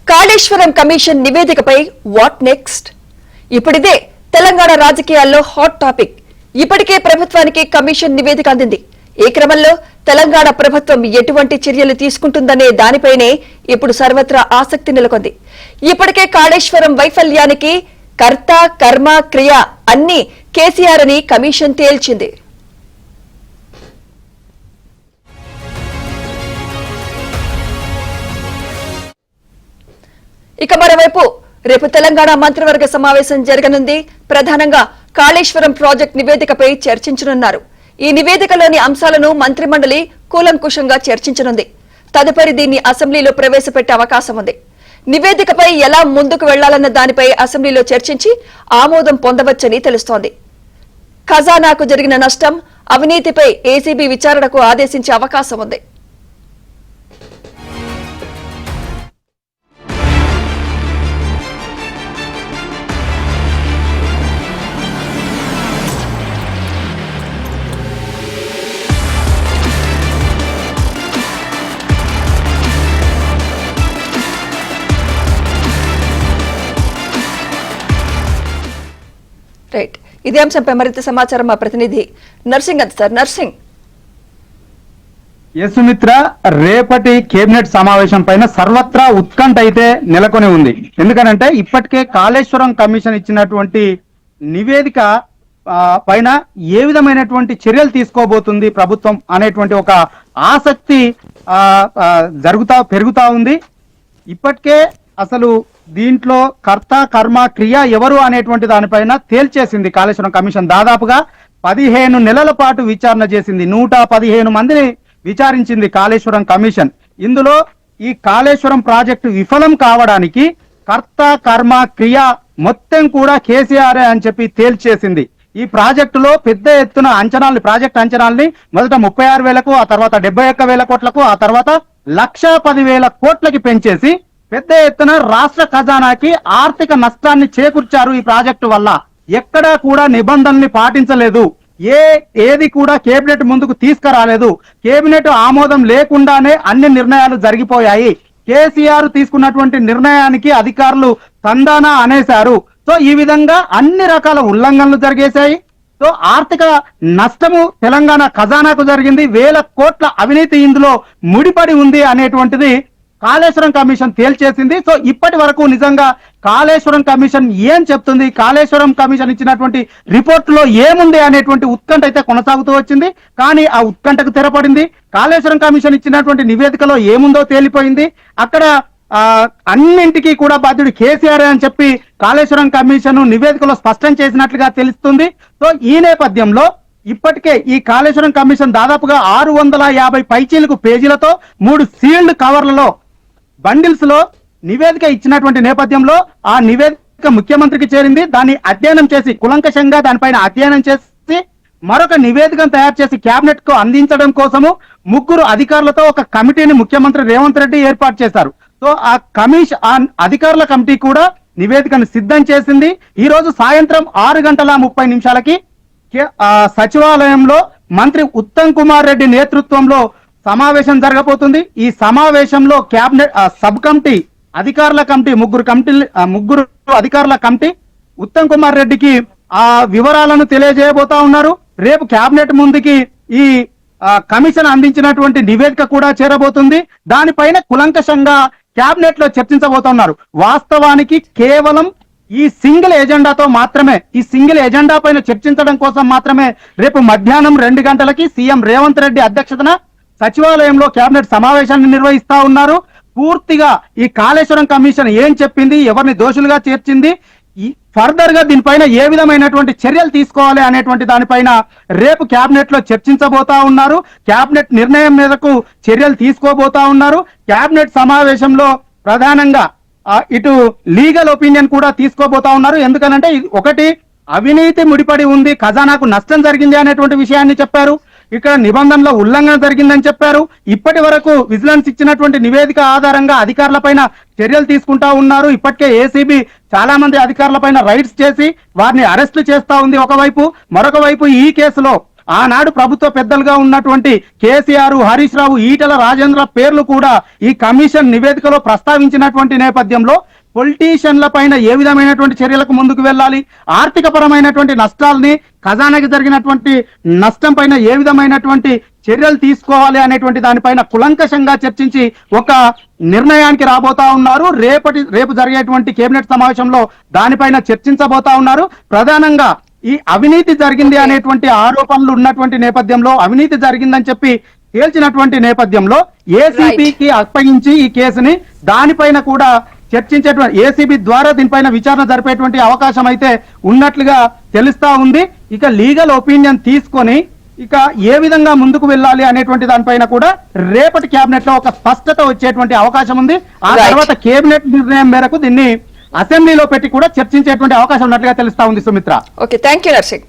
Kaleshwaram commission నివేదికపై what next? ఇప్పుడిదే తెలంగాణ రాజకీయాల్లో హాట్ టాపిక్. ఇప్పటికే ప్రభుత్వానికి కమిషన్ నివేదిక అందింది. ఈ క్రమంలో తెలంగాణ ప్రభుత్వం ఎటువంటి చర్యలు తీసుకుంటుందనే దానిపైనే ఇప్పుడు సర్వత్రా ఆసక్తి నెలకొంది. ఇప్పటికే కాళేశ్వరం వైఫల్యానికి కర్త కర్మ క్రియ అన్ని కేసీఆర్ అని కమిషన్ తేల్చింది. ఇక మరోవైపు రేపు తెలంగాణ మంత్రివర్గ సమావేశం జరగనుంది. ప్రధానంగా కాళేశ్వరం ప్రాజెక్టు నివేదికపై చర్చించనున్నారు. ఈ నివేదికలోని అంశాలను మంత్రిమండలి కూలంకుషంగా చర్చించనుంది. తదుపరి దీన్ని అసెంబ్లీలో ప్రవేశపెట్టే అవకాశం ఉంది. నివేదికపై ఎలా ముందుకు వెళ్లాలన్న దానిపై అసెంబ్లీలో చర్చించి ఆమోదం పొందవచ్చని తెలుస్తోంది. ఖజానాకు జరిగిన నష్టం, అవినీతిపై ఏసీబీ విచారణకు ఆదేశించే అవకాశం ఉంది. రైట్, ఇదే అంశంపై మరింత సమాచారం మా ప్రతినిధి నర్సింగ్ అందిస్తారు. నర్సింగ్. సుమిత్ర, రేపటి కేబినెట్ సమావేశం పైన సర్వత్రా ఉత్కంఠ అయితే నెలకొని ఉంది. ఎందుకనంటే ఇప్పటికే కాళేశ్వరం కమిషన్ ఇచ్చినటువంటి నివేదిక పైన ఏ విధమైనటువంటి చర్యలు తీసుకోబోతుంది ప్రభుత్వం అనేటువంటి ఒక ఆసక్తి పెరుగుతా ఉంది. ఇప్పటికే అసలు దీంట్లో కర్త కర్మ క్రియ ఎవరు అనేటువంటి దానిపైన తేల్చేసింది కాళేశ్వరం కమిషన్. దాదాపుగా 15 నెలల పాటు విచారణ చేసింది. 115 మందిని విచారించింది కాళేశ్వరం కమిషన్. ఇందులో ఈ కాళేశ్వరం ప్రాజెక్టు విఫలం కావడానికి కర్త కర్మ క్రియ మొత్తం కూడా కేసీఆర్ అని చెప్పి తేల్చేసింది. ఈ ప్రాజెక్టులో పెద్ద ఎత్తున ప్రాజెక్టు అంచనాల్ని మొదట 36,000కు, ఆ తర్వాత 71,000 కోట్లకు, ఆ తర్వాత 1,10,000 కోట్లకి పెంచేసి పెద్ద ఎత్తున రాష్ట్ర ఖజానాకి ఆర్థిక నష్టాన్ని చేకూర్చారు. ఈ ప్రాజెక్టు వల్ల ఎక్కడా కూడా నిబంధనల్ని పాటించలేదు. ఏది కూడా కేబినెట్ ముందుకు తీసుకురాలేదు. కేబినెట్ ఆమోదం లేకుండానే అన్ని నిర్ణయాలు జరిగిపోయాయి. కేసీఆర్ తీసుకున్నటువంటి నిర్ణయానికి అధికారులు తందానా అనేశారు. సో ఈ విధంగా అన్ని రకాల ఉల్లంఘనలు జరిగేశాయి. సో ఆర్థిక నష్టము తెలంగాణ ఖజానాకు జరిగింది. 1,000 కోట్ల అవినీతి ఇందులో ముడిపడి ఉంది అనేటువంటిది కాళేశ్వరం కమిషన్ తేల్చేసింది. సో ఇప్పటి వరకు నిజంగా కాళేశ్వరం కమిషన్ ఏం చెప్తుంది, కాళేశ్వరం కమిషన్ ఇచ్చినటువంటి రిపోర్ట్ లో ఏముంది అనేటువంటి ఉత్కంఠ అయితే కొనసాగుతూ వచ్చింది. కానీ ఆ ఉత్కంఠకు తెరపడింది. కాళేశ్వరం కమిషన్ ఇచ్చినటువంటి నివేదికలో ఏముందో తేలిపోయింది. అక్కడ అన్నింటికీ కూడా బాధ్యుడు కేసీఆర్ అని చెప్పి కాళేశ్వరం కమిషన్ నివేదికలో స్పష్టం చేసినట్లుగా తెలుస్తుంది. సో ఈ నేపథ్యంలో ఇప్పటికే ఈ కాళేశ్వరం కమిషన్ దాదాపుగా 650 పైచీలకు పేజీలతో 3 సీల్డ్ కవర్లలో బండిల్స్ లో నివేదిక ఇచ్చినటువంటి నేపథ్యంలో ఆ నివేదిక ముఖ్యమంత్రికి చేరింది. దాన్ని అధ్యయనం చేసి కులంకషంగా దానిపైన అధ్యయనం చేసి మరొక నివేదికను తయారు చేసి కేబినెట్ కు అందించడం కోసము 3 అధికారులతో ఒక కమిటీని ముఖ్యమంత్రి రేవంత్ రెడ్డి ఏర్పాటు చేశారు. సో ఆ అధికారుల కమిటీ కూడా నివేదికను సిద్ధం చేసింది. ఈ రోజు సాయంత్రం 6:30 సచివాలయంలో మంత్రి ఉత్తమ్ కుమార్ రెడ్డి నేతృత్వంలో సమావేశం జరగబోతుంది. ఈ సమావేశంలో కేబినెట్ సబ్ కమిటీ అధికారుల కమిటీ 3 అధికారుల కమిటీ ఉత్తమ్ కుమార్ రెడ్డికి ఆ వివరాలను తెలియజేయబోతా ఉన్నారు. రేపు కేబినెట్ ముందుకి ఈ కమిషన్ అందించినటువంటి నివేదిక కూడా చేరబోతుంది. దానిపైన కులంకషంగా కేబినెట్ లో చర్చించబోతున్నారు. వాస్తవానికి కేవలం ఈ సింగిల్ ఎజెండాతో మాత్రమే, ఈ సింగిల్ ఎజెండా పైన చర్చించడం కోసం మాత్రమే రేపు మధ్యాహ్నం 2 గంటలకి సీఎం రేవంత్ రెడ్డి అధ్యక్షతన సచివాలయంలో కేబినెట్ సమావేశాన్ని నిర్వహిస్తా ఉన్నారు. పూర్తిగా ఈ కాళేశ్వరం కమిషన్ ఏం చెప్పింది, ఎవరిని దోషులుగా చేర్చింది, ఫర్దర్ గా దీనిపైన ఏ విధమైనటువంటి చర్యలు తీసుకోవాలి అనేటువంటి దానిపైన రేపు కేబినెట్ లో చర్చించబోతా ఉన్నారు. కేబినెట్ నిర్ణయం మేరకు చర్యలు తీసుకోబోతా ఉన్నారు. కేబినెట్ సమావేశంలో ప్రధానంగా ఇటు లీగల్ ఒపీనియన్ కూడా తీసుకోబోతా ఉన్నారు. ఎందుకనంటే ఒకటి అవినీతి ముడిపడి ఉంది, ఖజానాకు నష్టం జరిగింది అనేటువంటి విషయాన్ని చెప్పారు. ఇక్కడ నిబంధనల ఉల్లంఘన జరిగిందని చెప్పారు. ఇప్పటి వరకు విజిలెన్స్ ఇచ్చినటువంటి నివేదిక ఆధారంగా అధికారులపైన చర్యలు తీసుకుంటా ఉన్నారు. ఇప్పటికే ఏసీబీ చాలా మంది అధికారులపైన రైడ్స్ చేసి వారిని అరెస్టు చేస్తా ఉంది ఒకవైపు. మరొక వైపు ఈ కేసులో ఆనాడు ప్రభుత్వ పెద్దలుగా ఉన్నటువంటి కేసీఆర్, హరీష్ రావు, ఈటల రాజేంద్ర పేర్లు కూడా ఈ కమిషన్ నివేదికలో ప్రస్తావించినటువంటి నేపథ్యంలో పొలిటీషియన్ల పైన ఏ విధమైనటువంటి చర్యలకు ముందుకు వెళ్ళాలి, ఆర్థిక పరమైనటువంటి నష్టాలని, ఖజానాకి జరిగినటువంటి నష్టం పైన ఏ విధమైనటువంటి చర్యలు తీసుకోవాలి అనేటువంటి దానిపైన కులంకషంగా చర్చించి ఒక నిర్ణయానికి రాబోతా ఉన్నారు. రేపు జరిగేటువంటి కేబినెట్ సమావేశంలో దానిపైన చర్చించబోతా ఉన్నారు. ప్రధానంగా ఈ అవినీతి జరిగింది అనేటువంటి ఆరోపణలు ఉన్నటువంటి నేపథ్యంలో, అవినీతి జరిగిందని చెప్పి తేల్చినటువంటి నేపథ్యంలో ఏసీబీకి అప్పగించి ఈ కేసుని దానిపైన కూడా చర్చించేటువంటి ఏసీబీ ద్వారా దీనిపైన విచారణ జరిపేటువంటి అవకాశం అయితే ఉన్నట్లుగా తెలుస్తా ఉంది. ఇక లీగల్ ఒపీనియన్ తీసుకొని ఇక ఏ విధంగా ముందుకు వెళ్ళాలి అనేటువంటి దానిపైన కూడా రేపటి కేబినెట్ లో ఒక స్పష్టత వచ్చేటువంటి అవకాశం ఉంది. ఆ తర్వాత కేబినెట్ నిర్ణయం మేరకు దీన్ని అసెంబ్లీలో పెట్టి కూడా చర్చించేటువంటి అవకాశం ఉన్నట్లుగా తెలుస్తా ఉంది. Sumitra, okay, thank you nursing.